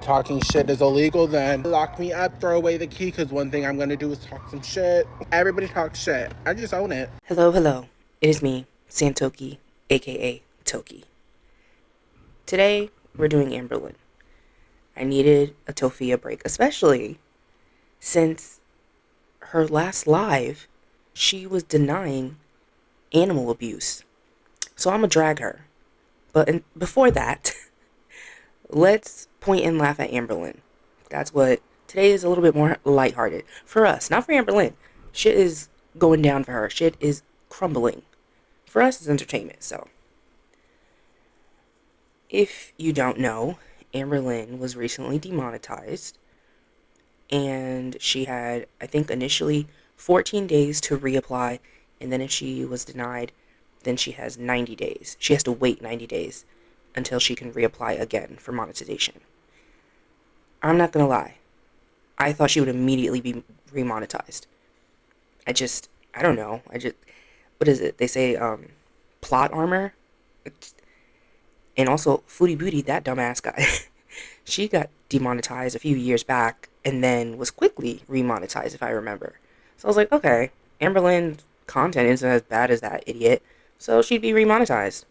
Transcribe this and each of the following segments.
talking shit is illegal, then lock me up, throw away the key, because one thing I'm going to do is talk some shit. Everybody talks shit. I just own it. Hello, hello. It is me, Santoki, aka Toki. Today, we're doing Amberlynn. I needed a Tofia break, especially since her last live, she was denying animal abuse. So I'm going to drag her. But before that, let's point and laugh at Amberlynn. That's what today is, a little bit more lighthearted for us, not for Amberlynn. Shit is going down for her. Shit is crumbling. For us, it's entertainment. So, if you don't know, Amberlynn was recently demonetized, and she had, I think, initially 14 days to reapply, and then if she was denied, then she has 90 days. She has to wait 90 days until she can reapply again for monetization. I'm not gonna lie. I thought she would immediately be remonetized. I don't know. What is it? They say, plot armor? And also, Foodie Booty, that dumbass guy. She got demonetized a few years back and then was quickly remonetized, if I remember. So I was like, okay, Amberlynn's content isn't as bad as that idiot, so she'd be remonetized.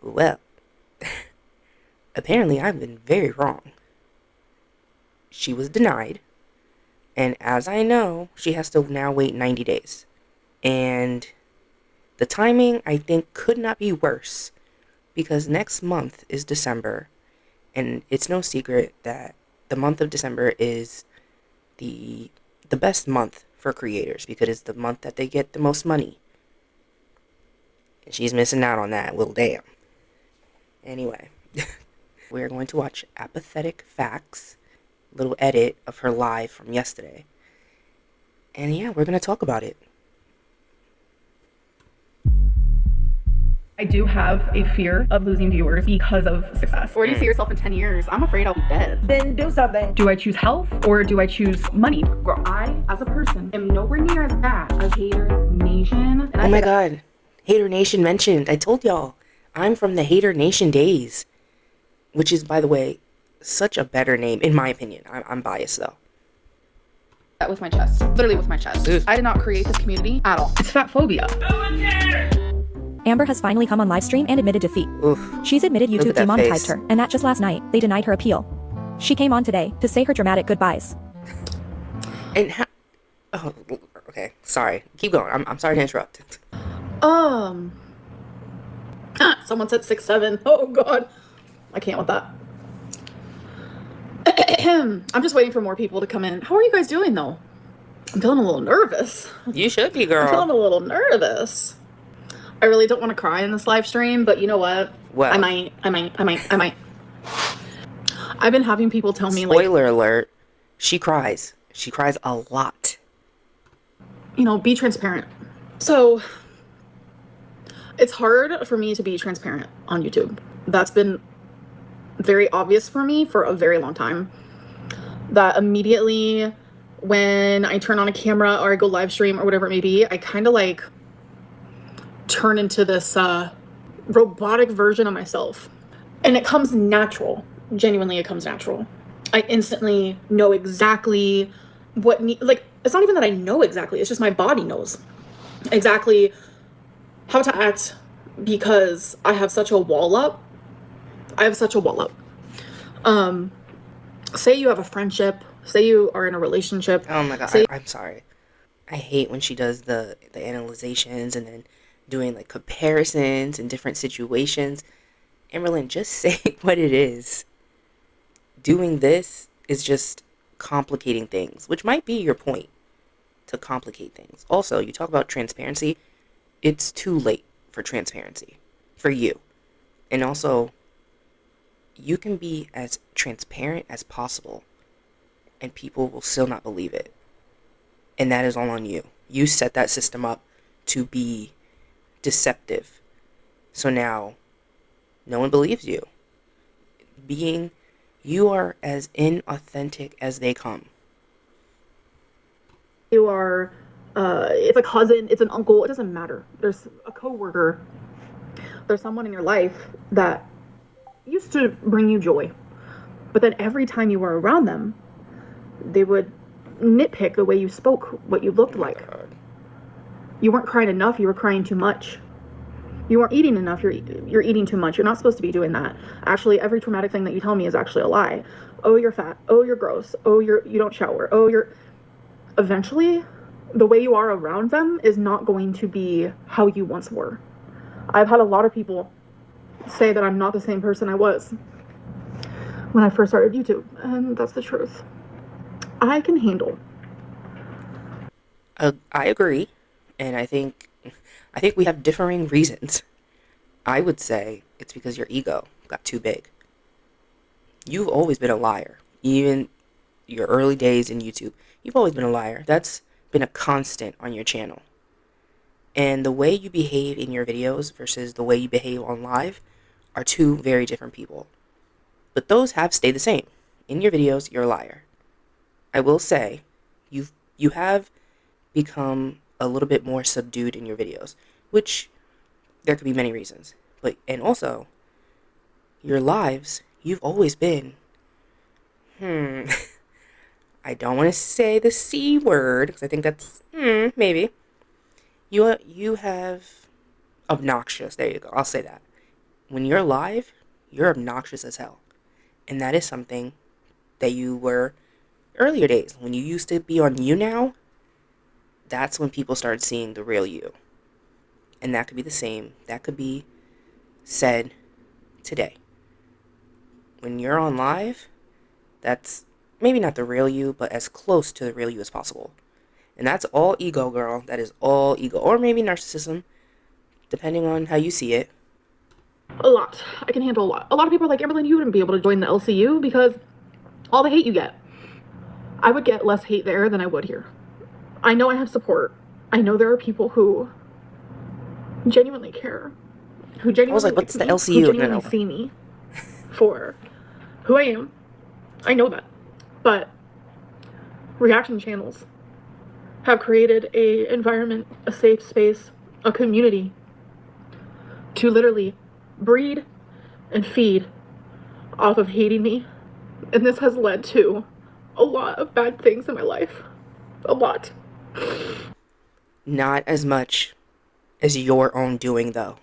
Well, apparently I've been very wrong. She was denied, and as I know, she has to now wait 90 days. And the timing, I think, could not be worse, because next month is December, and it's no secret that the month of December is the best month for creators, because it's the month that they get the most money. And she's missing out on that, well, damn. Anyway, we're going to watch Apathetic Facts, little edit of her live from yesterday. And yeah, we're going to talk about it. I do have a fear of losing viewers because of success. Where do you see yourself in 10 years? I'm afraid I'll be dead. Then do something. Do I choose health or do I choose money? Girl, I, as a person, am nowhere near as bad as Hater Nation. Oh my god. Hater Nation mentioned. I told y'all. I'm from the Hater Nation days. Which is, by the way, such a better name, in my opinion. I'm biased, though. That with my chest. Literally with my chest. Ugh. I did not create this community at all. It's fat phobia. Amber has finally come on livestream and admitted defeat. Oof. She's admitted Look YouTube at that demonetized face. her, and that just last night, they denied her appeal. She came on today to say her dramatic goodbyes. And oh, okay. Sorry. Keep going. I'm sorry to interrupt. Someone said 6'7". Oh god. I can't with that. I'm just waiting for more people to come in. How are you guys doing though? I'm feeling a little nervous. You should be, I'm feeling girl. a little nervous. I really don't want to cry in this live stream, but you know what? Well, I might. I've been having people tell me, like, spoiler alert, she cries. She cries a lot. you know, be transparent. So it's hard for me to be transparent on YouTube. That's been very obvious for me for a very long time. That immediately when I turn on a camera or I go live stream or whatever it may be, I kind of like turn into this robotic version of myself. And it comes natural. Genuinely, it comes natural. I instantly know exactly what it's not even that I know exactly, it's just my body knows exactly how to act because I have such a wall up. Say you have a friendship, say you are in a relationship. Oh my god, I'm sorry. I hate when she does the analyzations and then doing like comparisons in different situations. Amberlynn, just say what it is. Doing this is just complicating things, which might be your point, to complicate things. Also, you talk about transparency. It's too late for transparency for you. And also, you can be as transparent as possible and people will still not believe it. And that is all on you. You set that system up to be deceptive. So now, no one believes you. You are as inauthentic as they come. You are, it's a cousin, it's an uncle, it doesn't matter. There's a coworker, there's someone in your life that used to bring you joy. But then every time you were around them, they would nitpick the way you spoke, what you looked like. God. You weren't crying enough, you were crying too much. You weren't eating enough, you're eating too much. You're not supposed to be doing that. Actually, every traumatic thing that you tell me is actually a lie. Oh, you're fat. Oh, you're gross. Oh, you don't shower. Oh, eventually, the way you are around them is not going to be how you once were. I've had a lot of people say that I'm not the same person I was when I first started YouTube, and that's the truth. I can handle. I agree, and I think we have differing reasons. I would say it's because your ego got too big. You've always been a liar. Even your early days in YouTube, you've always been a liar. That's been a constant on your channel. And the way you behave in your videos versus the way you behave on live are two very different people. But those have stayed the same. In your videos, you're a liar. I will say, you have become a little bit more subdued in your videos, which there could be many reasons. And also, your lives, you've always been, I don't want to say the C word, because I think that's, maybe. You have obnoxious, there you go, I'll say that. When you're live, you're obnoxious as hell. And that is something that you were earlier days. When you used to be on You Now, that's when people started seeing the real you. And that could be the same. That could be said today. When you're on live, that's maybe not the real you, but as close to the real you as possible. And that's all ego, girl. That is all ego. Or maybe narcissism, depending on how you see it. A lot. I can handle a lot. A lot of people are like, Amberlynn, you wouldn't be able to join the LCU because all the hate you get. I would get less hate there than I would here. I know I have support. I know there are people who genuinely care. Who genuinely I was like, what's the LCU? Who genuinely see me for who I am. I know that. But reaction channels have created a environment, a safe space, a community to literally breed and feed off of hating me. And this has led to a lot of bad things in my life. A lot. Not as much as your own doing, though.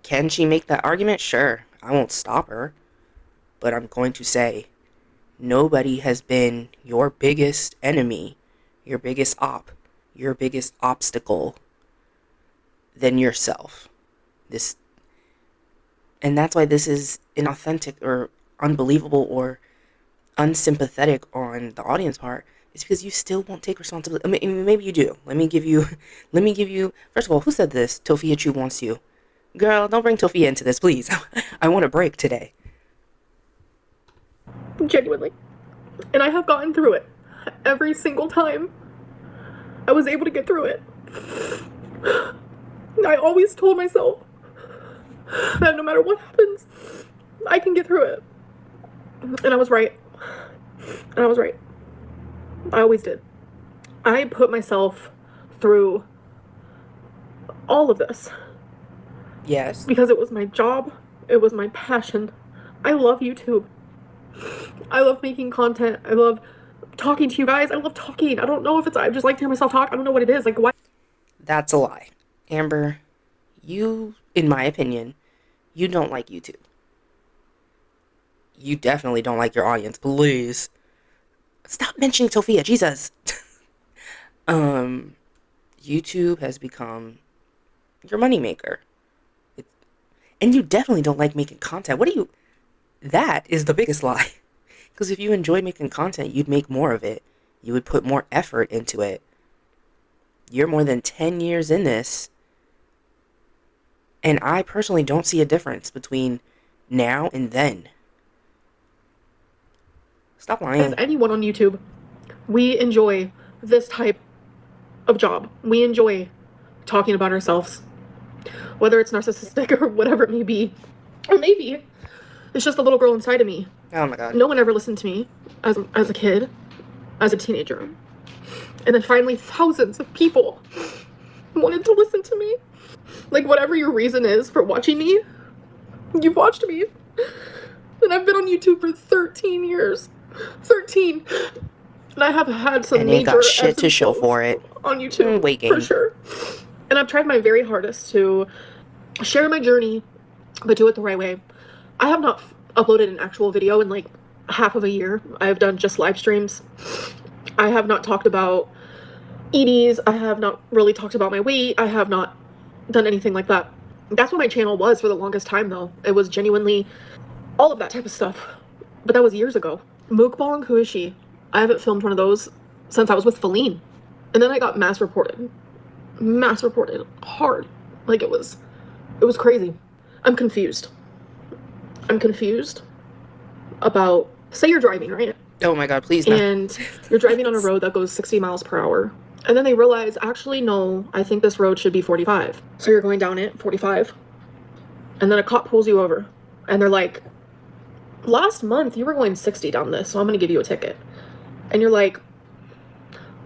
Can she make that argument? Sure. I won't stop her. But I'm going to say, nobody has been your biggest enemy, your biggest your biggest obstacle than yourself. And that's why this is inauthentic or unbelievable or unsympathetic on the audience part. It's because you still won't take responsibility. I mean, maybe you do. Let me give you, first of all, who said this? Tofia Chu wants you. Girl, don't bring Tofia into this, please. I want a break today. Genuinely. And I have gotten through it. Every single time I was able to get through it. I always told myself that no matter what happens, I can get through it. And I was right. And I was right. I always did. I put myself through all of this. Yes. Because it was my job. It was my passion. I love YouTube. I love making content. I love talking to you guys. I love talking. I don't know if I just like to hear myself talk. I don't know what it is. Like, why? That's a lie. Amber, you, in my opinion, you don't like YouTube. You definitely don't like your audience. Please. Stop mentioning Tofia. Jesus. YouTube has become your moneymaker. And you definitely don't like making content. That is the biggest lie. Because if you enjoy making content, you'd make more of it. You would put more effort into it. You're more than 10 years in this. And I personally don't see a difference between now and then. Stop lying. As anyone on YouTube, we enjoy this type of job. We enjoy talking about ourselves. Whether it's narcissistic or whatever it may be. Or maybe it's just the little girl inside of me. Oh my god. No one ever listened to me as a kid, as a teenager. And then finally thousands of people wanted to listen to me. Like, whatever your reason is for watching me, you've watched me. And I've been on YouTube for 13 years. 13. And I have had some And major ain't got shit ebbs to and show flows for it. on YouTube, Weight for gain. sure. And I've tried my very hardest to share my journey, but do it the right way. I have not uploaded an actual video in like half of a year. I've done just live streams. I have not talked about EDs. I have not really talked about my weight. I have not done anything like that. That's what my channel was for the longest time, though. It was genuinely all of that type of stuff. But that was years ago. Mukbang, who is she? I haven't filmed one of those since I was with Feline. And then I got mass reported. Mass reported hard. Like it was crazy. I'm confused. I'm confused about, say you're driving, right? Oh my god, please not. And you're driving on a road that goes 60 miles per hour. And then they realize, actually, no, I think this road should be 45. So you're going down it, 45. And then a cop pulls you over. And they're like, last month you were going 60 down this, so I'm going to give you a ticket. And you're like,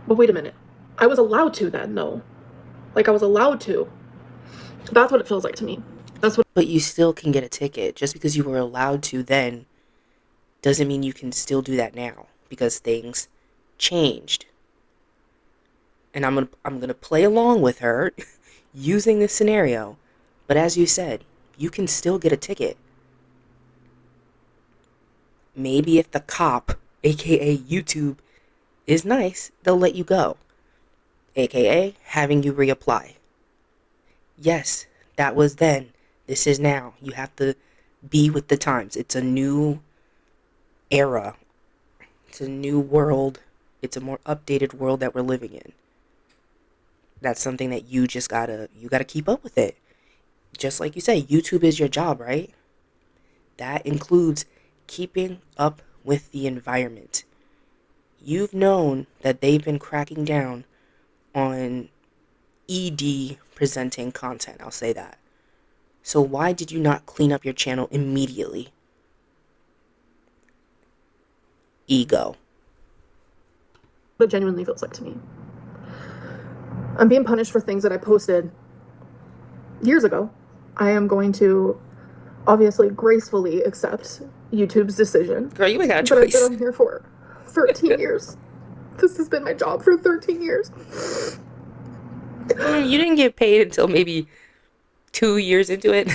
but wait a minute. I was allowed to then, though. Like, I was allowed to. That's what it feels like to me. That's what. But you still can get a ticket. Just because you were allowed to then doesn't mean you can still do that now, because things changed. And I'm gonna play along with her using this scenario. But as you said, you can still get a ticket. Maybe if the cop, aka YouTube, is nice, they'll let you go. AKA having you reapply. Yes, that was then. This is now. You have to be with the times. It's a new era. It's a new world. It's a more updated world that we're living in. That's something that you just gotta keep up with it. Just like you say, YouTube is your job, right? That includes keeping up with the environment. You've known that they've been cracking down on ED presenting content, I'll say that. So why did you not clean up your channel immediately? Ego. It genuinely feels like to me. I'm being punished for things that I posted years ago. I am going to obviously gracefully accept YouTube's decision. Girl, you ain't got a But I've choice. been on here for 13 years. This has been my job for 13 years. You didn't get paid until maybe 2 years into it.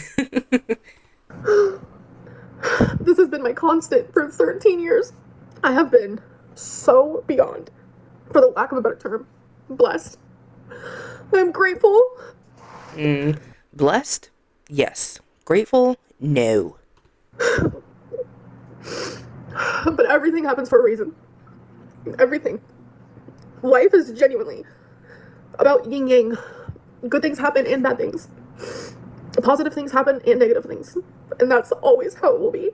This has been my constant for 13 years. I have been so beyond, for the lack of a better term, blessed. I'm grateful. Blessed? Yes. Grateful? No. But everything happens for a reason. Everything. Life is genuinely about yin yang. Good things happen and bad things. Positive things happen and negative things. And that's always how it will be.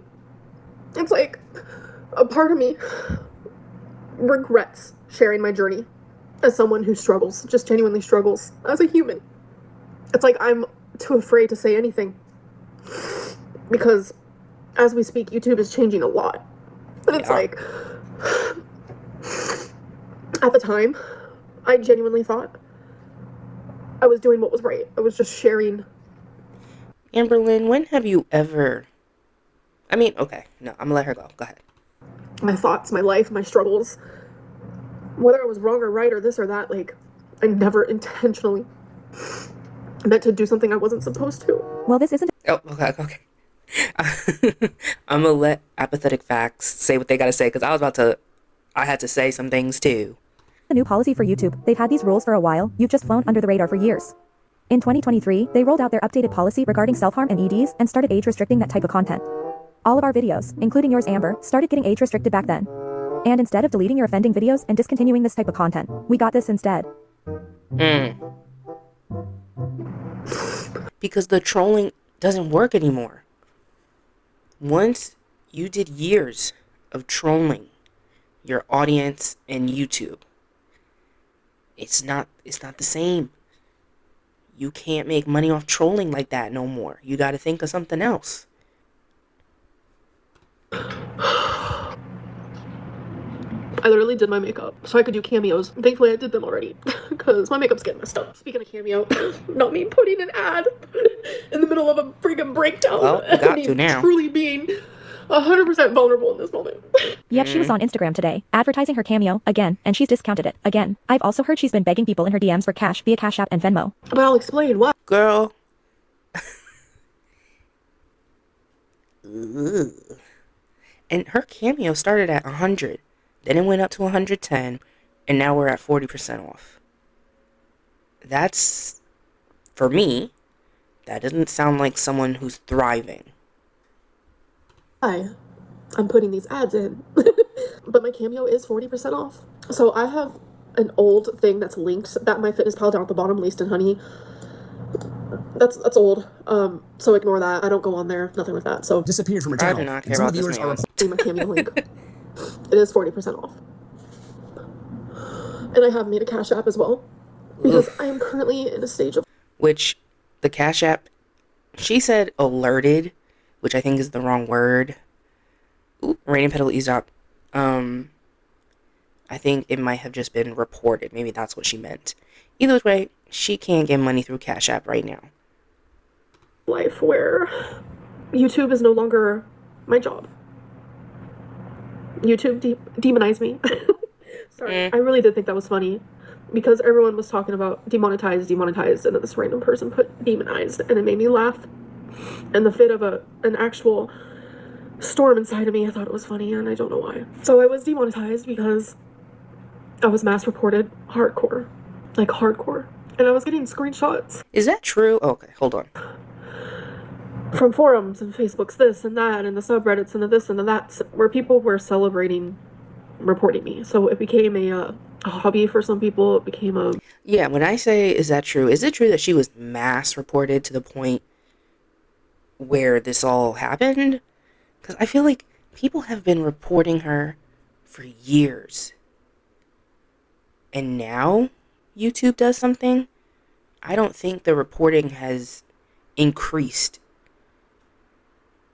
It's like a part of me regrets sharing my journey as someone who struggles, just genuinely struggles as a human. It's like I'm too afraid to say anything. Because as we speak, YouTube is changing a lot. And it's like, at the time, I genuinely thought I was doing what was right. I was just sharing. Amberlynn, when have you ever... I mean, okay, no, I'm gonna let her go. Go ahead. My thoughts, my life, my struggles. Whether I was wrong or right or this or that, like, I never intentionally meant to do something I wasn't supposed to. Well, this isn't Oh, okay. I'm gonna let apathetic facts say what they gotta say, because I had to say some things too. a new policy for YouTube. They've had these rules for a while. You've just flown under the radar for years. In 2023, they rolled out their updated policy regarding self-harm and EDs and started age restricting that type of content. All of our videos, including yours, Amber, started getting age restricted back then. And instead of deleting your offending videos and discontinuing this type of content, we got this instead. Because the trolling doesn't work anymore. Once you did years of trolling your audience and YouTube, it's not the same. You can't make money off trolling like that no more. You got to think of something else. I literally did my makeup so I could do cameos. Thankfully, I did them already because my makeup's getting messed up. Speaking of cameo, not me putting an ad in the middle of a freaking breakdown. Well, you got me to now. truly being 100% vulnerable in this moment. Yet she was on Instagram today, advertising her Cameo, again, and she's discounted it, again. I've also heard she's been begging people in her DMs for cash via Cash App and Venmo. But I'll explain why. Girl. Ugh. And her Cameo started at 100, then it went up to 110, and now we're at 40% off. That's, for me, that doesn't sound like someone who's thriving. I'm putting these ads in. But my Cameo is 40% off. So I have an old thing that's linked that MyFitnessPal down at the bottom, Laced in Honey. That's old. So ignore that. I don't go on there. Nothing like that. So disappeared from her I channel. do not care And some about this viewers man. are my Cameo link. It is 40% off. And I have made a Cash App as well. Because I am currently in a stage of... Which, the Cash App, she said alerted, which I think is the wrong word. Ooh, Rain and Pedal eavesdrop. I think it might have just been reported. Maybe that's what she meant. Either way, she can't get money through Cash App right now. life where YouTube is no longer my job. YouTube demonized me. Sorry, I really did think that was funny. Because everyone was talking about demonetized, and then this random person put demonized, and it made me laugh. And the fit of an actual storm inside of me, I thought it was funny, and I don't know why. So I was demonetized because I was mass reported hardcore. Like hardcore. And I was getting screenshots. Is that true? Okay, hold on. From forums and Facebook's this and that, and the subreddits and the this and the that, where people were celebrating reporting me. So it became a hobby for some people. It became a... Yeah, when I say, is that true? Is it true that she was mass reported to the point where this all happened? Because I feel like people have been reporting her for years. And now YouTube does something? I don't think the reporting has increased.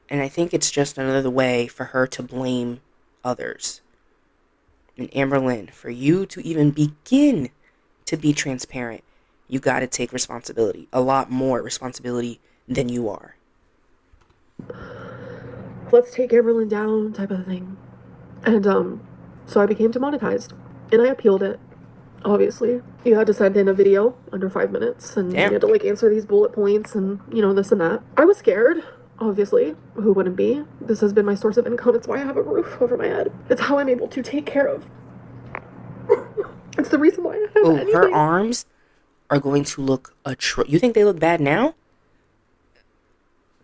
And I think it's just another way for her to blame others. And Amberlynn, for you to even begin to be transparent, you got to take responsibility. A lot more responsibility than you are. Let's take Amberlynn down type of thing. And so I became demonetized. And I appealed it, obviously. You had to send in a video under 5 minutes. And Damn. you had to like answer these bullet points and, you know, this and that. I was scared. Obviously, who wouldn't be? This has been my source of income. It's why I have a roof over my head. It's how I'm able to take care of. It's the reason why I have anything. Her arms are going to look you think they look bad now?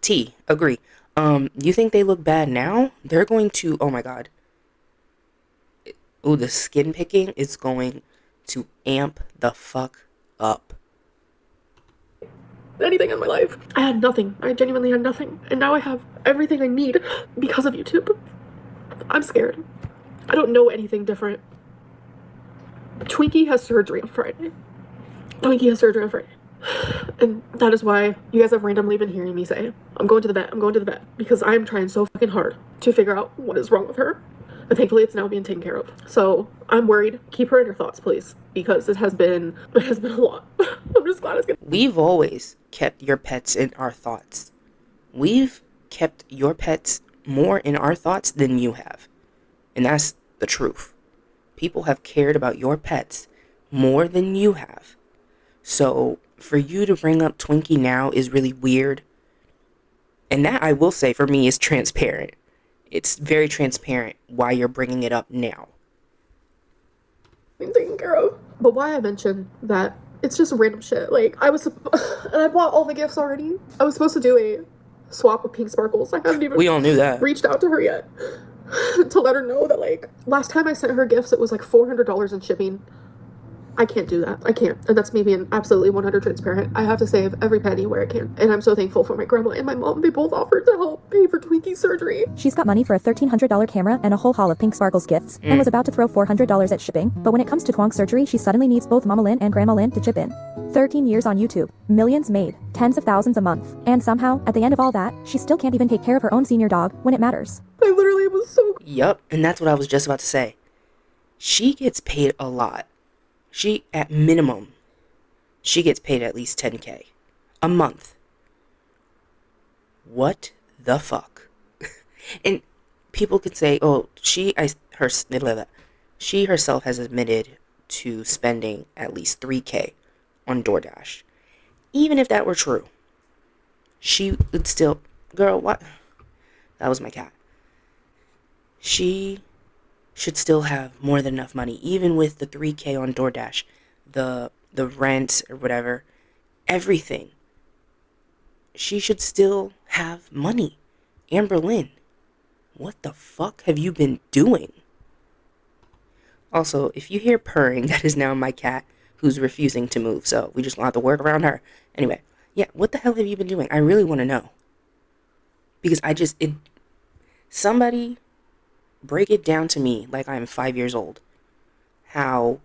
T, agree. You think they look bad now? They're going to, oh my god. Oh, the skin picking is going to amp the fuck up. Anything in my life. I had nothing. I genuinely had nothing. And now I have everything I need because of YouTube. I'm scared. I don't know anything different. Twinkie has surgery on Friday. And that is why you guys have randomly been hearing me say, I'm going to the vet, because I'm trying so fucking hard to figure out what is wrong with her. And thankfully it's now being taken care of. So I'm worried. Keep her in your thoughts, please, because it has been a lot. I'm just glad it's good. We've always kept your pets in our thoughts. We've kept your pets more in our thoughts than you have. And that's the truth. People have cared about your pets more than you have. So for you to bring up Twinkie now is really weird. And that, I will say, for me is transparent. It's very transparent why you're bringing it up now. Being taken care of. But why I mentioned that, it's just random shit. Like, and I bought all the gifts already. I was supposed to do a swap with Pink Sparkles. I haven't even We all knew that. reached out to her yet to let her know that, like, last time I sent her gifts, it was like $400 in shipping. I can't do that. I can't. And that's me being absolutely 100 transparent. I have to save every penny where I can. And I'm so thankful for my grandma and my mom. They both offered to help pay for Twinkie's surgery. She's got money for a $1,300 camera and a whole haul of Pink Sparkles gifts, and was about to throw $400 at shipping, but when it comes to Twong's surgery, she suddenly needs both Mama Lynn and Grandma Lynn to chip in. 13 years on YouTube, millions made, tens of thousands a month, and somehow, at the end of all that, she still can't even take care of her own senior dog when it matters. I literally was so... Yup, and that's what I was just about to say. She gets paid a lot. At minimum, she gets paid at least $10K a month. What the fuck? And people could say, oh, she herself has admitted to spending at least $3K on DoorDash. Even if that were true, she would still, girl, what? That was my cat. She should still have more than enough money, even with the $3K on DoorDash, the rent or whatever, everything. She should still have money. Amberlynn, what the fuck have you been doing? Also, if you hear purring, that is now my cat who's refusing to move, so we just gonna have to work around her. Anyway, yeah, what the hell have you been doing? I really want to know. Because somebody break it down to me like I'm 5 years old. How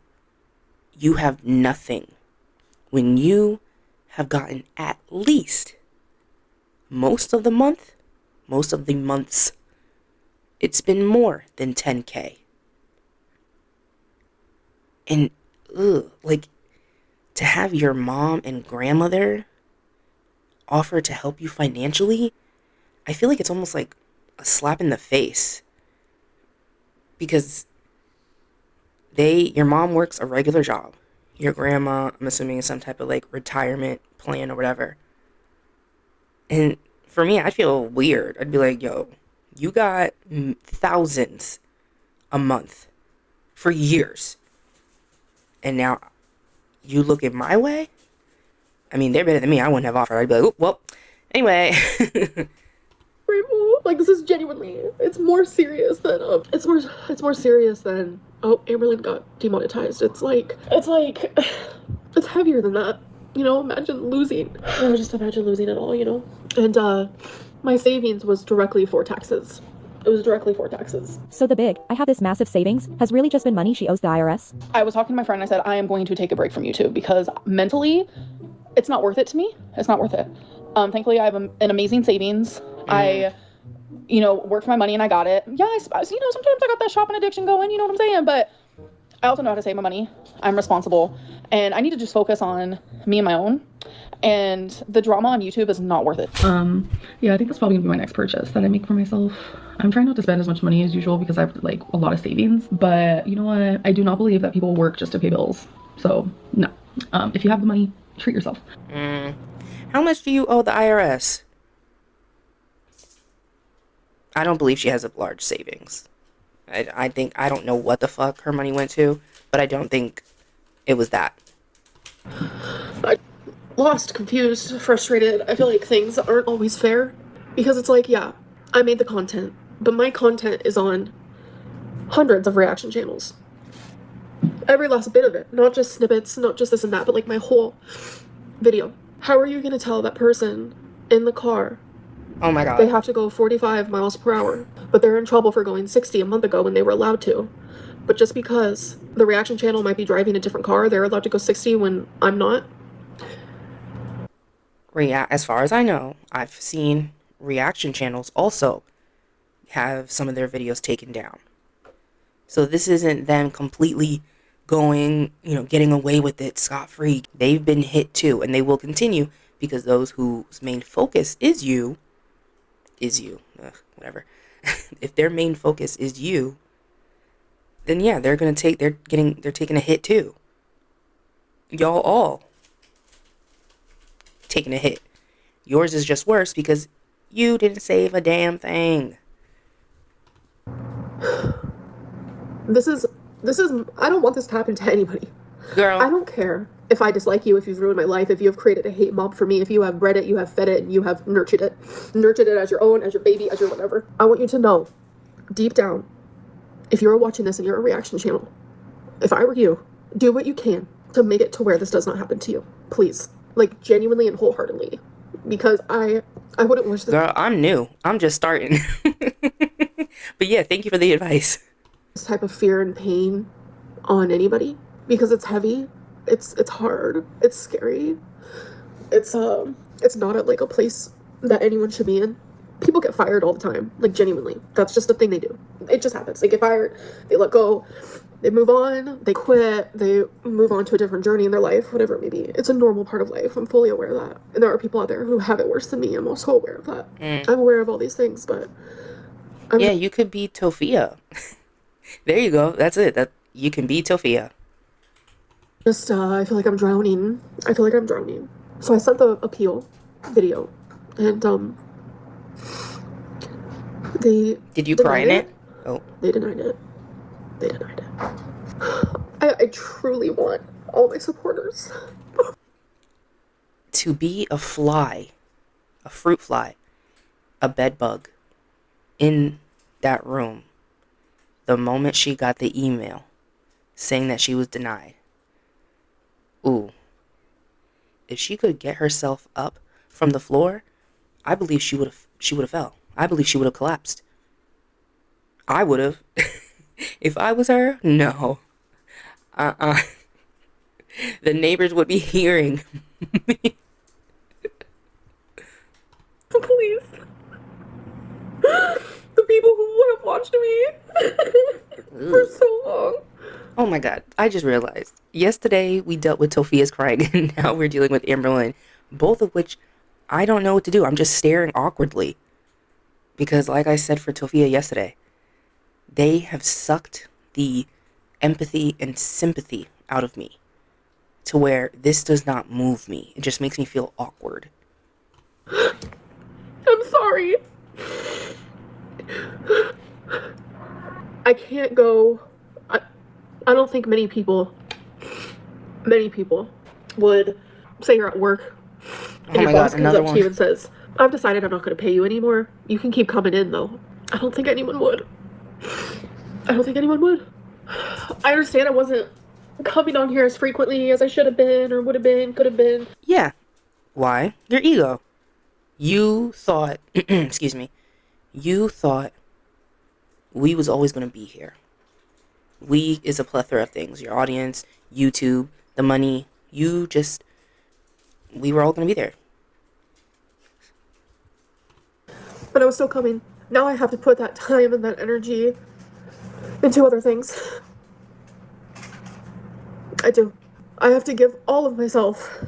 you have nothing when you have gotten at least most of the months, it's been more than 10K. And, like, to have your mom and grandmother offer to help you financially, I feel like it's almost like a slap in the face. Because your mom works a regular job. Your grandma, I'm assuming, is some type of, like, retirement plan or whatever. And for me, I'd feel weird. I'd be like, yo, you got thousands a month for years. And now you look at my way? I mean, they're better than me. I wouldn't have offered. I'd be like, oh, well, anyway. Like, this is genuinely, it's more serious than, it's more serious than, oh, Amberlynn got demonetized. It's heavier than that. You know, imagine losing. Just imagine losing it all, you know? And, my savings was directly for taxes. It was directly for taxes. So the big, I have this massive savings, has really just been money she owes the IRS? I was talking to my friend and I said, I am going to take a break from YouTube because mentally, it's not worth it to me. It's not worth it. Thankfully, I have an amazing savings. I, worked for my money and I got it. Yeah, sometimes I got that shopping addiction going, you know what I'm saying? But I also know how to save my money. I'm responsible. And I need to just focus on me and my own. And the drama on YouTube is not worth it. Yeah, I think that's probably gonna be my next purchase that I make for myself. I'm trying not to spend as much money as usual because I have like a lot of savings, but you know what? I do not believe that people work just to pay bills. So no, if you have the money, treat yourself. How much do you owe the IRS? I don't believe she has a large savings. I don't know what the fuck her money went to, but I don't think it was that. Lost, confused, frustrated. I feel like things aren't always fair because it's like, yeah, I made the content, but my content is on hundreds of reaction channels. Every last bit of it, not just snippets, not just this and that, but like my whole video. How are you going to tell that person in the car, oh my God, they have to go 45 miles per hour, but they're in trouble for going 60 a month ago when they were allowed to? But just because the reaction channel might be driving a different car, they're allowed to go 60 when I'm not? As far as I know, I've seen reaction channels also have some of their videos taken down. So this isn't them completely going, getting away with it scot-free. They've been hit too, and they will continue because those whose main focus is you, whatever. If their main focus is you, then yeah, they're taking a hit too. Y'all all taking a hit. Yours is just worse because you didn't save a damn thing. This is I don't want this to happen to anybody. Girl, I don't care if I dislike you, if you've ruined my life, if you have created a hate mob for me, if you have bred it, you have fed it, and you have nurtured it as your own, as your baby, as your whatever. I want you to know, deep down, if you're watching this and you're a reaction channel, if I were you, do what you can to make it to where this does not happen to you. Please. Like, genuinely and wholeheartedly. Because I wouldn't wish this. Girl, I'm new. I'm just starting. But yeah, thank you for the advice. This type of fear and pain on anybody. Because it's heavy. It's hard. It's scary. It's not at like a place that anyone should be in. People get fired all the time. Like, genuinely. That's just a thing they do. It just happens. They get fired. They let go. They move on, they quit, they move on to a different journey in their life, whatever it may be. It's a normal part of life. I'm fully aware of that. And there are people out there who have it worse than me. I'm also aware of that. I'm aware of all these things, but Yeah, you could be Tofia. There you go. That's it. That you can be Tofia. Just, I feel like I'm drowning. I feel like I'm drowning. So I sent the appeal video, and, they Did you cry in it? Oh. They denied it. They denied it. I truly want all my supporters. To be a fly, a fruit fly, a bed bug in that room the moment she got the email saying that she was denied. Ooh. If she could get herself up from the floor, I believe she would have fell. I believe she would have collapsed. I would have. If I was her, no. The neighbors would be hearing me. Please. The people who have watched me for so long. Oh my god, I just realized. Yesterday we dealt with Tofia's crying and now we're dealing with Amberlynn. Both of which I don't know what to do. I'm just staring awkwardly. Because like I said for Tofia yesterday, they have sucked the empathy and sympathy out of me. To where this does not move me. It just makes me feel awkward. I'm sorry. I can't go. I don't think many people would say you're at work and Oh your my boss god, comes another up to you one. and says, I've decided I'm not going to pay you anymore. You can keep coming in though. I don't think anyone would. I don't think anyone would. I understand I wasn't coming on here as frequently as I should have been or would have been, could have been. Yeah. Why? Your ego. You thought, excuse me, you thought we was always going to be here. We is a plethora of things. Your audience, YouTube, the money, we were all going to be there. But I was still coming. Now I have to put that time and that energy into other things. I do. I have to give all of myself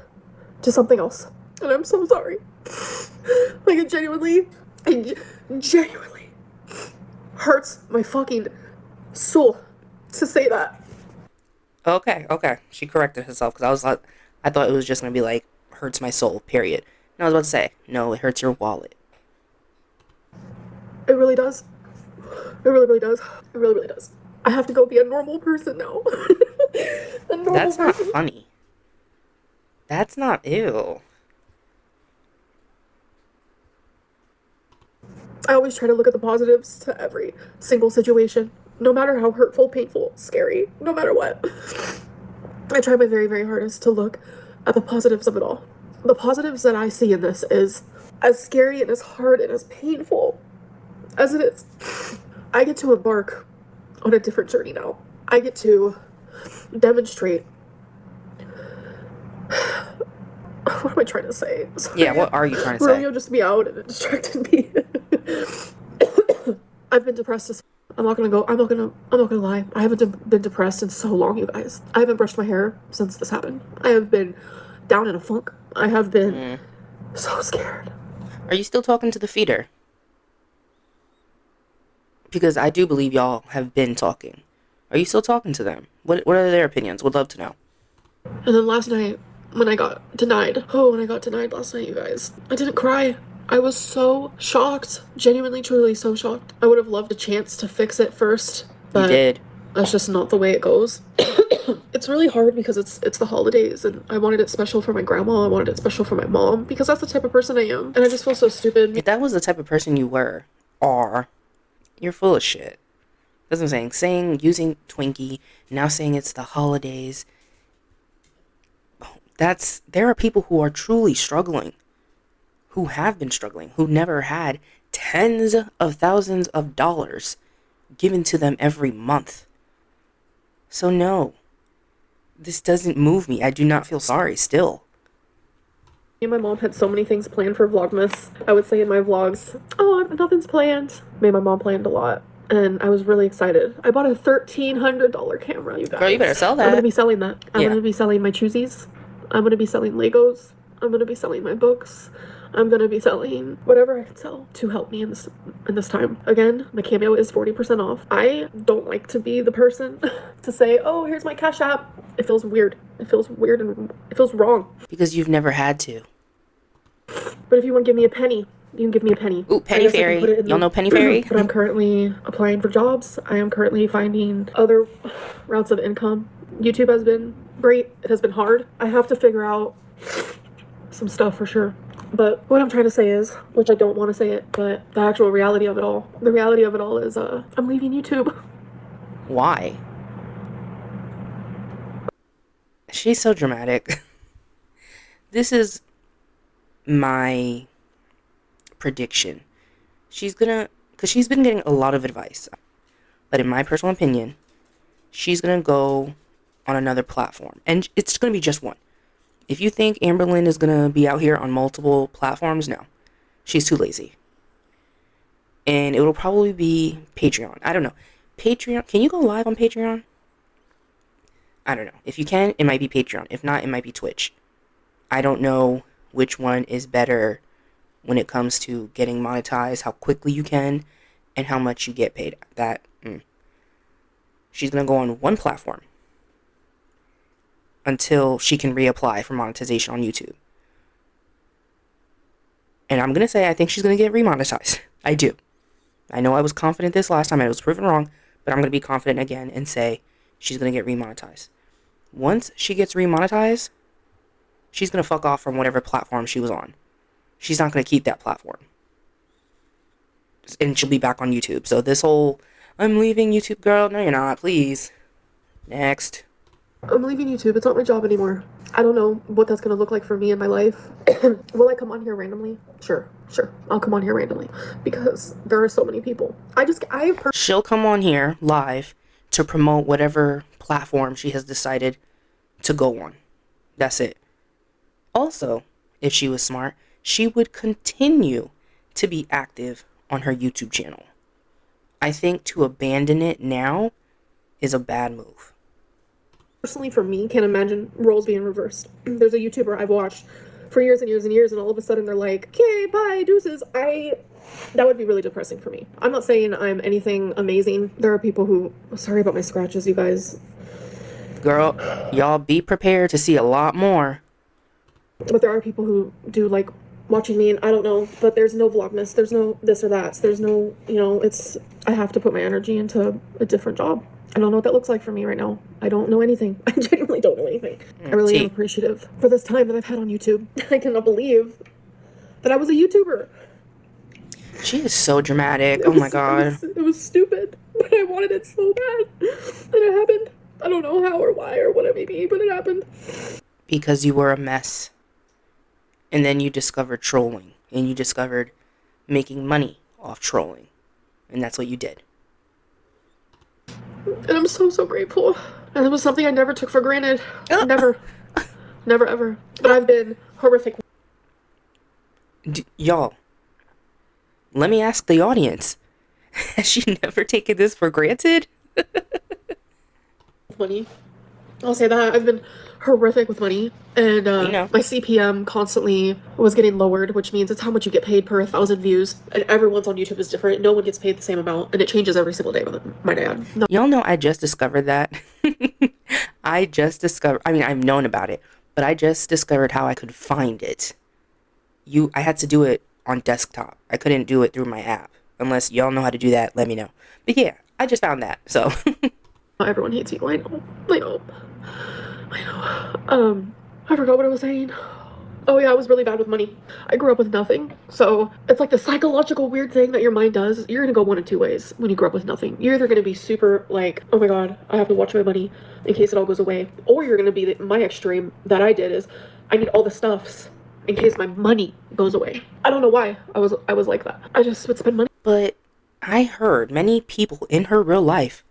to something else. And I'm so sorry. Like, it genuinely hurts my fucking soul to say that. Okay. She corrected herself because I thought it was just going to be like, hurts my soul, period. And I was about to say, no, it hurts your wallet. It really does. It really does. It really does. I have to go be a normal person now. That's not funny. That's not ew. I always try to look at the positives to every single situation, no matter how hurtful, painful, scary, no matter what. I try my very, very hardest to look at the positives of it all. The positives that I see in this is as scary and as hard and as painful as it is. I get to embark on a different journey now. I get to demonstrate. What am I trying to say? Sorry. Yeah, what are you trying to say? Romeo just meowed and it distracted me. I've been depressed. I'm not gonna lie. I haven't been depressed in so long, you guys. I haven't brushed my hair since this happened. I have been down in a funk. I have been so scared. Are you still talking to the feeder? Because I do believe y'all have been talking. Are you still talking to them? What are their opinions? Would love to know. And then last night, when I got denied last night, you guys, I didn't cry. I was so shocked. Genuinely, truly so shocked. I would have loved a chance to fix it first. But you did. That's just not the way it goes. It's really hard because it's the holidays and I wanted it special for my grandma. I wanted it special for my mom because that's the type of person I am. And I just feel so stupid. If that was the type of person you are, you're full of shit. That's what I'm saying. Using Twinkie, now saying it's the holidays. There are people who are truly struggling. Who have been struggling. Who never had tens of thousands of dollars given to them every month. So no. This doesn't move me. I do not feel sorry still. Me and my mom had so many things planned for Vlogmas. I would say in my vlogs, oh, nothing's planned. Me and my mom planned a lot. And I was really excited. I bought a $1,300 camera, you guys. Girl, you better sell that. I'm going to be selling that. I'm Yeah. going to be selling my choosies. I'm going to be selling Legos. I'm going to be selling my books. I'm gonna be selling whatever I can sell to help me in this time. Again, my Cameo is 40% off. I don't like to be the person to say, oh, here's my Cash App. It feels weird. It feels weird and it feels wrong. Because you've never had to. But if you want to give me a penny, you can give me a penny. Ooh, Penny Fairy. Y'all know Penny Fairy? But I'm currently applying for jobs. I am currently finding other routes of income. YouTube has been great. It has been hard. I have to figure out some stuff for sure. But what I'm trying to say is, which I don't want to say it, but the actual reality of it all, the reality of it all is I'm leaving YouTube. Why? She's so dramatic. This is my prediction. Because she's been getting a lot of advice. But in my personal opinion, she's gonna go on another platform. And it's gonna be just one. If you think Amberlynn is gonna be out here on multiple platforms, no. She's too lazy. And it will probably be Patreon. I don't know. Patreon, can you go live on Patreon? I don't know. If you can, it might be Patreon. If not, it might be Twitch. I don't know which one is better when it comes to getting monetized, how quickly you can, and how much you get paid. She's gonna go on one platform until she can reapply for monetization on YouTube. And I'm gonna say I think she's gonna get remonetized. I do. I know I was confident this last time, I was proven wrong, but I'm gonna be confident again and say she's gonna get remonetized. Once she gets remonetized, she's gonna fuck off from whatever platform she was on. She's not gonna keep that platform. And she'll be back on YouTube. So this whole, I'm leaving YouTube, girl, no you're not, please. Next. I'm leaving YouTube. It's not my job anymore. I don't know what that's going to look like for me in my life. Will I come on here randomly? Sure. I'll come on here randomly because there are so many people. She'll come on here live to promote whatever platform she has decided to go on. That's it. Also, if she was smart, she would continue to be active on her YouTube channel. I think to abandon it now is a bad move. Personally, for me, can't imagine roles being reversed. There's a YouTuber I've watched for years and years and years, and all of a sudden they're like, okay, bye, deuces. That would be really depressing for me. I'm not saying I'm anything amazing. There are people who, sorry about my scratches, you guys. Girl, y'all be prepared to see a lot more. But there are people who do like watching me, and I don't know, but there's no Vlogmas, there's no this or that, there's no, I have to put my energy into a different job. I don't know what that looks like for me right now. I don't know anything. I genuinely don't know anything. I really am appreciative for this time that I've had on YouTube. I cannot believe that I was a YouTuber. She is so dramatic. Oh my god. It was stupid, but I wanted it so bad. And it happened. I don't know how or why or what it may be, but it happened. Because you were a mess. And then you discovered trolling. And you discovered making money off trolling. And that's what you did. And I'm so, so grateful. And it was something I never took for granted. Never. Never, ever. But I've been horrific. Y'all, let me ask the audience. Has she never taken this for granted? Money. I'll say that. I've been horrific with money. And my CPM constantly was getting lowered, which means it's how much you get paid per 1,000 views. And everyone's on YouTube is different. No one gets paid the same amount. And it changes every single day, might I add. No. Y'all know I just discovered that. I've known about it, but I just discovered how I could find it. I had to do it on desktop. I couldn't do it through my app. Unless y'all know how to do that, let me know. But yeah, I just found that, so. Everyone hates you. I know. I forgot what I was saying. Oh yeah, I was really bad with money. I grew up with nothing. So it's like the psychological weird thing that your mind does. You're gonna go one of two ways when you grow up with nothing. You're either gonna be super like, oh my god, I have to watch my money in case it all goes away. Or you're gonna be my extreme that I did is I need all the stuffs in case my money goes away. I don't know why I was like that. I just would spend money. But I heard many people in her real life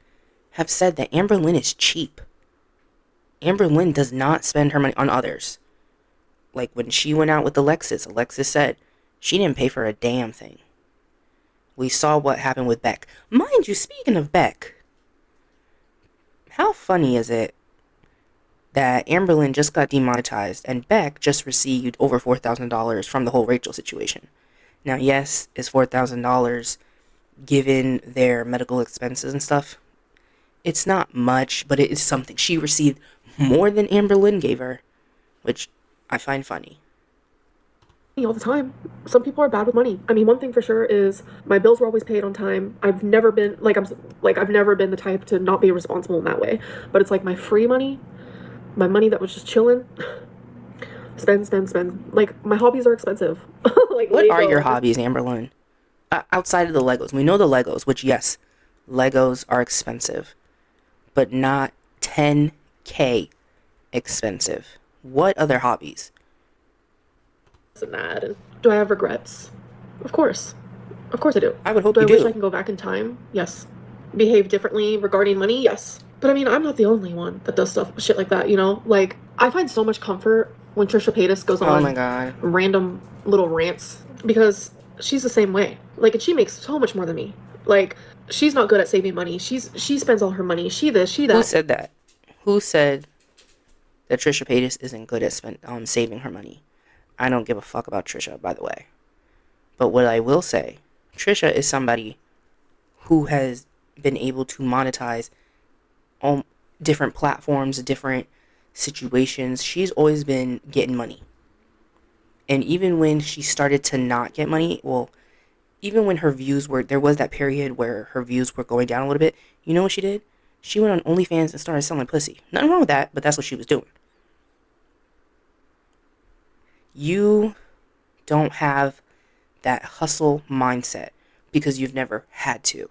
have said that Amberlynn is cheap. Amberlynn does not spend her money on others. Like when she went out with Alexis said she didn't pay for a damn thing. We saw what happened with Beck. Mind you, speaking of Beck, how funny is it that Amberlynn just got demonetized and Beck just received over $4,000 from the whole Rachel situation. Now, yes, is $4,000 given their medical expenses and stuff? It's not much, but it is something. She received more than Amberlynn gave her, which I find funny. All the time. Some people are bad with money. I mean, one thing for sure is my bills were always paid on time. I've never been I've never been the type to not be responsible in that way. But it's like my free money, my money that was just chilling. Spend. Like, my hobbies are expensive. Like, What are Lego. your hobbies, Amberlynn? Outside of the Legos. We know the Legos, which, yes, Legos are expensive, but not 10K expensive. What other hobbies? And that. And do I have regrets? Of course I do. I would hope do you I wish do. I can go back in time? Yes. Behave differently regarding money? Yes. But I mean, I'm not the only one that does shit like that, you know? Like, I find so much comfort when Trisha Paytas goes on Oh my God. random little rants, because she's the same way. Like, and she makes so much more than me. Like, she's not good at saving money. She spends all her money. She this, she that. Who said that? Who said that Trisha Paytas isn't good at saving her money? I don't give a fuck about Trisha, by the way. But what I will say, Trisha is somebody who has been able to monetize on different platforms, different situations. She's always been getting money. And even when she started to not get money, well, even when her views were, there was that period where her views were going down a little bit. You know what she did? She went on OnlyFans and started selling pussy. Nothing wrong with that, but that's what she was doing. You don't have that hustle mindset because you've never had to.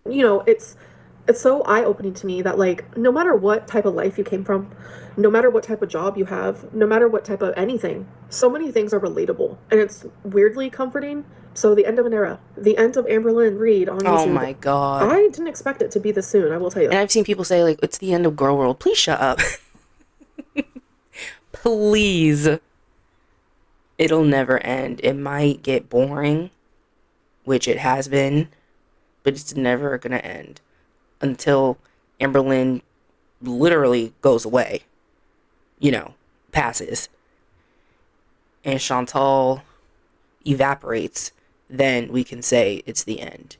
You know, it's so eye-opening to me that, like, no matter what type of life you came from, no matter what type of job you have, no matter what type of anything, so many things are relatable, and it's weirdly comforting. So the end of an era, the end of Amberlynn Reid on YouTube. Oh my God. I didn't expect it to be this soon, I will tell you. And I've seen people say, like, it's the end of Girl World. Please shut up. Please. It'll never end. It might get boring, which it has been, but it's never gonna end until Amberlynn literally goes away, you know, passes, and Chantal evaporates. Then we can say it's the end.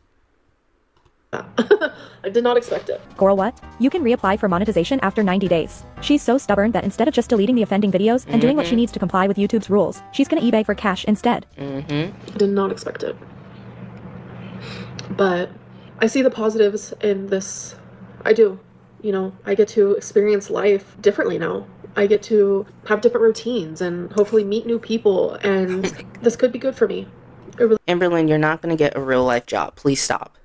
I did not expect it. Girl, what? You can reapply for monetization after 90 days. She's so stubborn that instead of just deleting the offending videos and doing what she needs to comply with YouTube's rules, she's gonna eBay for cash instead. Did not expect it. But I see the positives in this. I do. You know, I get to experience life differently now. I get to have different routines and hopefully meet new people, and this could be good for me. Amberlynn, you're not gonna get a real life job. Please stop.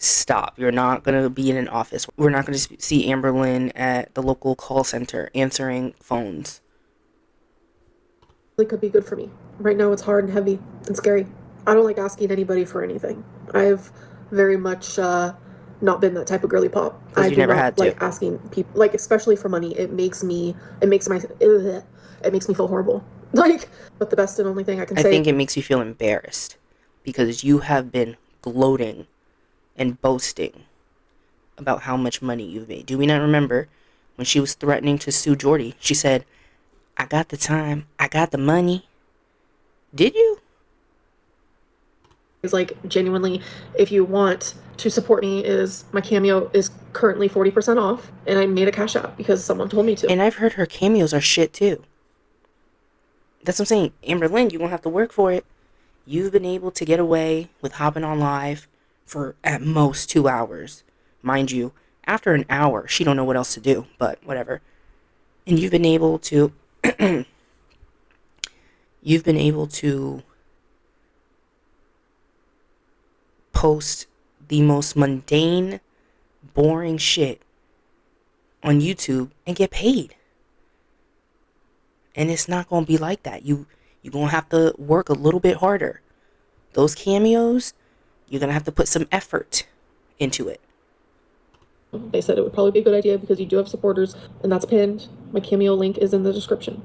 Stop. You're not going to be in an office. We're not going to see Amberlynn at the local call center answering phones. It could be good for me. Right now it's hard and heavy and scary. I don't like asking anybody for anything. I've very much not been that type of girly pop. I You never had to. like asking people, like, especially for money. It makes me feel horrible. Like, but the best and only thing I can say. I think it makes you feel embarrassed because you have been gloating and boasting about how much money you've made. Do we not remember when she was threatening to sue Jordy? She said, I got the time, I got the money. Did you? It's like, genuinely, if you want to support me, is my Cameo is currently 40% off, and I made a Cash App because someone told me to. And I've heard her cameos are shit too. That's what I'm saying. Amberlynn, you won't have to work for it. You've been able to get away with hopping on live for at most 2 hours. Mind you, after an hour, she don't know what else to do, but whatever. And you've been able to post the most mundane, boring shit on YouTube and get paid. And it's not going to be like that. You're going to have to work a little bit harder. Those cameos, you're going to have to put some effort into it. They said it would probably be a good idea because you do have supporters, and that's pinned. My Cameo link is in the description.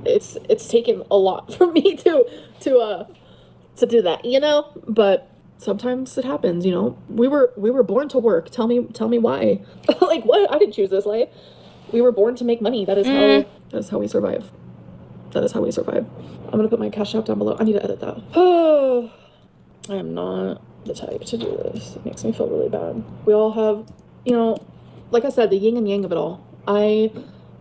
It's taken a lot for me to do that, you know? But sometimes it happens, you know. We were born to work. Tell me why. Like, what? I didn't choose this life. We were born to make money. That is how we survive. That is how we survive. I'm gonna put my Cash App down below. I need to edit that. Oh, I am not the type to do this. It makes me feel really bad. We all have, you know, like I said, the yin and yang of it all. I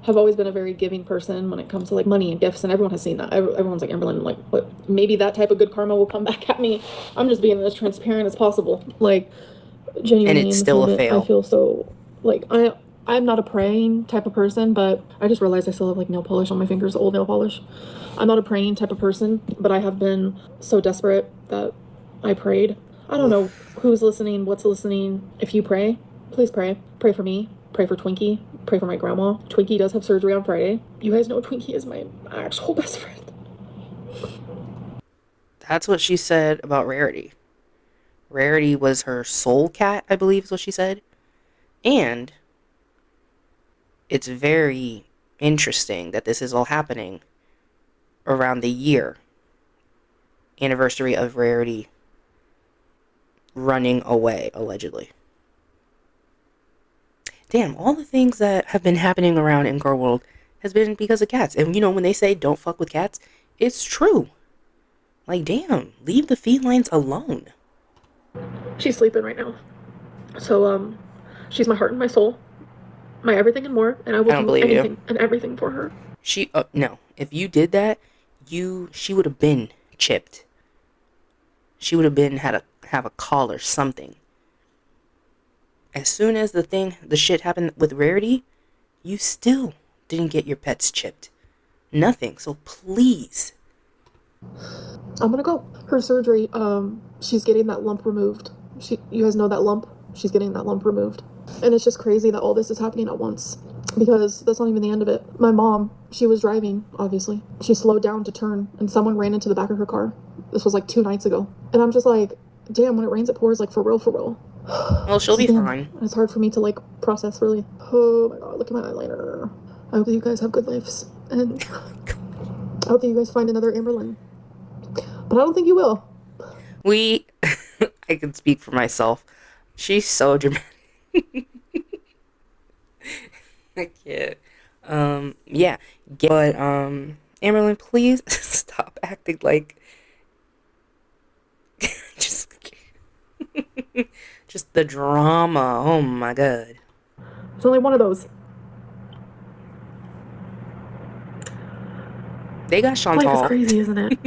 have always been a very giving person when it comes to like money and gifts, and everyone has seen that. Everyone's like, Amberlynn, like, what? Maybe that type of good karma will come back at me. I'm just being as transparent as possible. Like, genuinely, And it's in this still a moment, fail. I feel so like I'm not a praying type of person, but I just realized I still have like nail polish on my fingers, old nail polish. I'm not a praying type of person, but I have been so desperate that I prayed. I don't know who's listening, what's listening. If you pray, please pray. Pray for me. Pray for Twinkie. Pray for my grandma. Twinkie does have surgery on Friday. You guys know Twinkie is my actual best friend. That's what she said about Rarity. Rarity was her soul cat, I believe is what she said. And it's very interesting that this is all happening around the year anniversary of Rarity running away, allegedly. Damn, all the things that have been happening around in girl world has been because of cats. And you know, when they say don't fuck with cats, it's true. Like, damn, leave the felines alone. She's sleeping right now. So, she's my heart and my soul, my everything and more, and I will do anything and everything for her. No, if you did that, she would have been chipped. She would have been have a collar, something. As soon as the shit happened with Rarity, you still didn't get your pets chipped. Nothing. So please. I'm gonna go. Her surgery, she's getting that lump removed. You guys know that lump? She's getting that lump removed. And it's just crazy that all this is happening at once. Because that's not even the end of it. My mom, she was driving, obviously. She slowed down to turn, and someone ran into the back of her car. This was like 2 nights ago. And I'm just like, damn, when it rains, it pours, like, for real, for real. Well, she'll be fine. It's hard for me to, like, process, really. Oh, my God, look at my eyeliner. I hope that you guys have good lives. And I hope that you guys find another Amberlynn. But I don't think you will. I can speak for myself. She's so dramatic. I can't. Yeah. But, Amberlynn, please stop acting like... just the drama. Oh my God. It's only one of those. They got Chantal. Life is crazy, isn't it?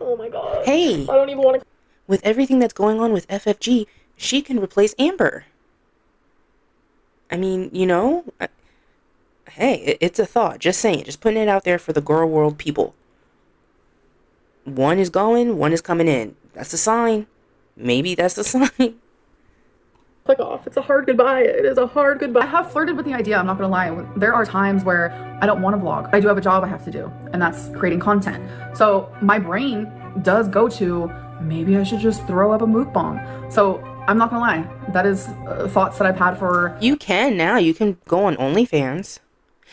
Oh my God. Hey. I don't even want to... With everything that's going on with FFG, she can replace Amber. I mean, you know, hey, it's a thought. Just saying. Just putting it out there for the girl world people. One is going, one is coming in. That's a sign. Maybe that's the sign. Click off. It's a hard goodbye. It is a hard goodbye. I have flirted with the idea, I'm not gonna lie. There are times where I don't want to vlog. I do have a job I have to do, and that's creating content. So my brain does go to, maybe I should just throw up a mukbang. So I'm not gonna lie, that is thoughts that I've had for... You can now. You can go on OnlyFans.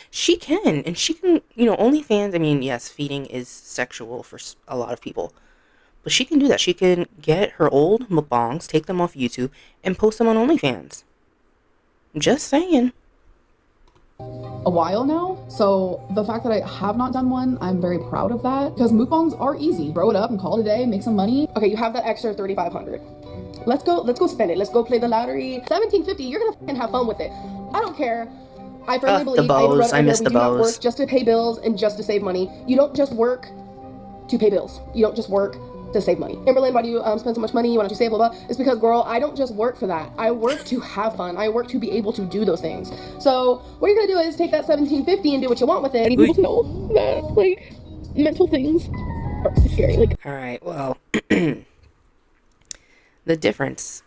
She can. And she can, you know, OnlyFans, I mean, yes, feeding is sexual for a lot of people. But she can do that. She can get her old mukbangs, take them off YouTube, and post them on OnlyFans. Just saying. a while now, so the fact that I have not done one, I'm very proud of that, because mukbangs are easy. Throw it up and call it a day, make some money. Okay, you have that extra 3,500. Let's go spend it. Let's go play the lottery. $17.50, you're gonna fucking have fun with it. I don't care. I firmly believe the bows. I miss the we do not bows. work just to pay bills and just to save money. You don't just work to pay bills. You don't just work to save money. Amberlynn, why do you spend so much money? Why don't you save, blah, blah? It's because, girl, I don't just work for that. I work to have fun. I work to be able to do those things. So what you're gonna do is take that $17.50 and do what you want with it. I need people to know that, like, mental things are scary. Like, all right, well, the difference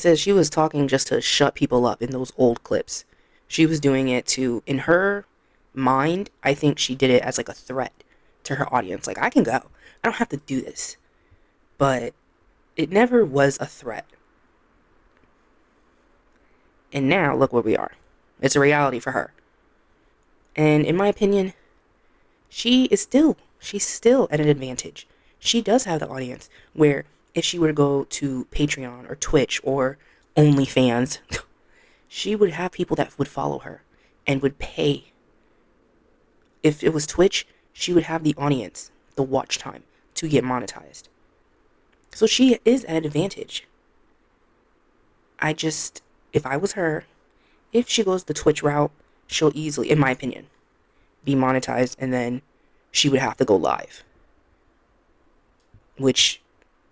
is she was talking just to shut people up in those old clips. She was doing it to, in her mind, I think she did it as like a threat to her audience. Like, I can go. I don't have to do this. But it never was a threat. And now, look where we are. It's a reality for her. And in my opinion, she's still at an advantage. She does have the audience where if she were to go to Patreon or Twitch or OnlyFans, she would have people that would follow her and would pay. If it was Twitch, she would have the audience, the watch time to get monetized. So she is at an advantage. If I was her, if she goes the Twitch route, she'll easily, in my opinion, be monetized, and then she would have to go live, which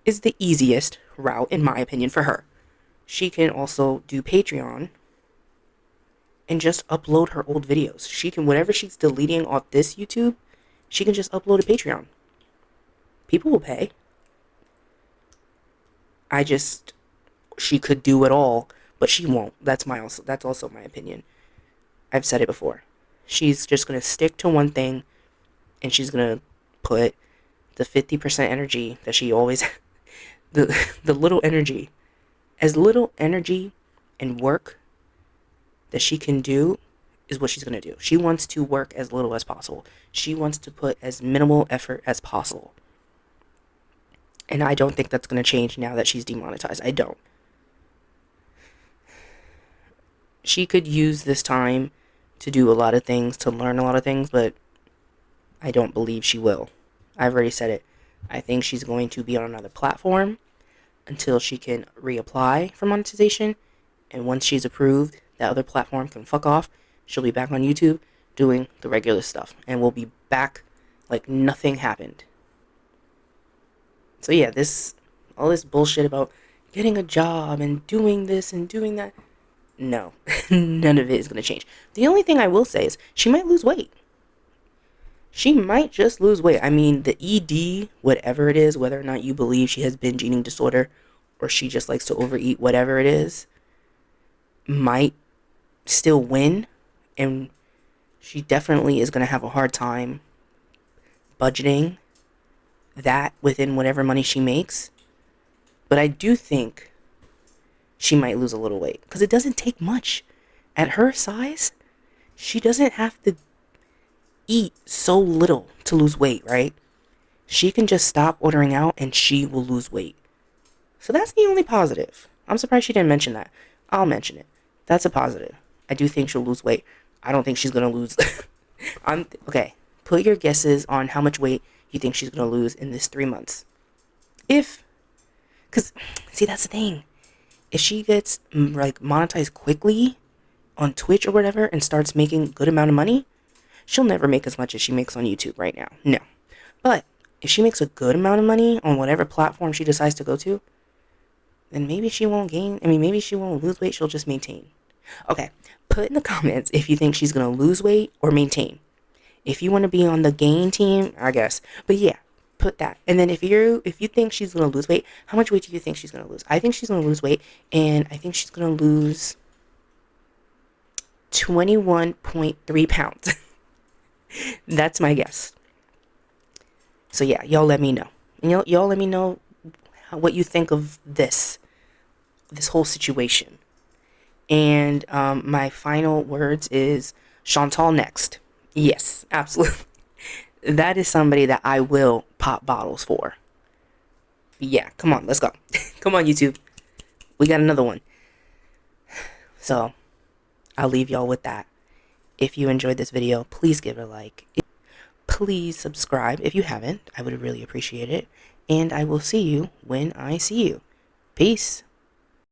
is the easiest route, in my opinion, for her. She can also do Patreon and just upload her old videos. She can, whatever she's deleting off this YouTube, she can just upload to Patreon. People will pay. She could do it all, but she won't. That's also my opinion. I've said it before. She's just going to stick to one thing, and she's going to put the 50% energy that she always the little energy, as little energy and work that she can do is what she's going to do. She wants to work as little as possible. She wants to put as minimal effort as possible. And I don't think that's going to change now that she's demonetized. I don't. She could use this time to do a lot of things, to learn a lot of things, but I don't believe she will. I've already said it. I think she's going to be on another platform until she can reapply for monetization. And once she's approved, that other platform can fuck off. She'll be back on YouTube doing the regular stuff. And we'll be back like nothing happened. So yeah, all this bullshit about getting a job and doing this and doing that. No, none of it is going to change. The only thing I will say is she might lose weight. She might just lose weight. I mean, the ED, whatever it is, whether or not you believe she has binge eating disorder or she just likes to overeat, whatever it is, might still win. And she definitely is going to have a hard time budgeting that within whatever money she makes. But I do think she might lose a little weight because it doesn't take much. At her size, she doesn't have to eat so little to lose weight, right? She can just stop ordering out and she will lose weight. So that's the only positive. I'm surprised she didn't mention that. I'll mention it. That's a positive. I do think she'll lose weight. I don't think she's going to lose. Okay, put your guesses on how much weight you think she's going to lose in this 3 months. Because, see, that's the thing. If she gets, like, monetized quickly on Twitch or whatever and starts making a good amount of money, she'll never make as much as she makes on YouTube right now. No. But if she makes a good amount of money on whatever platform she decides to go to, then maybe she won't maybe she won't lose weight, she'll just maintain. Okay, put in the comments if you think she's going to lose weight or maintain. If you want to be on the gain team, I guess. But yeah, put that. And then if you think she's going to lose weight, how much weight do you think she's going to lose? I think she's going to lose weight, and I think she's going to lose 21.3 pounds. That's my guess. So yeah, y'all let me know. And y'all let me know what you think of this whole situation. And my final words is Chantal next. Yes, absolutely. That is somebody that I will pop bottles for. Yeah, come on, let's go. Come on, YouTube. We got another one. So, I'll leave y'all with that. If you enjoyed this video, please give it a like. Please subscribe if you haven't. I would really appreciate it. And I will see you when I see you. Peace.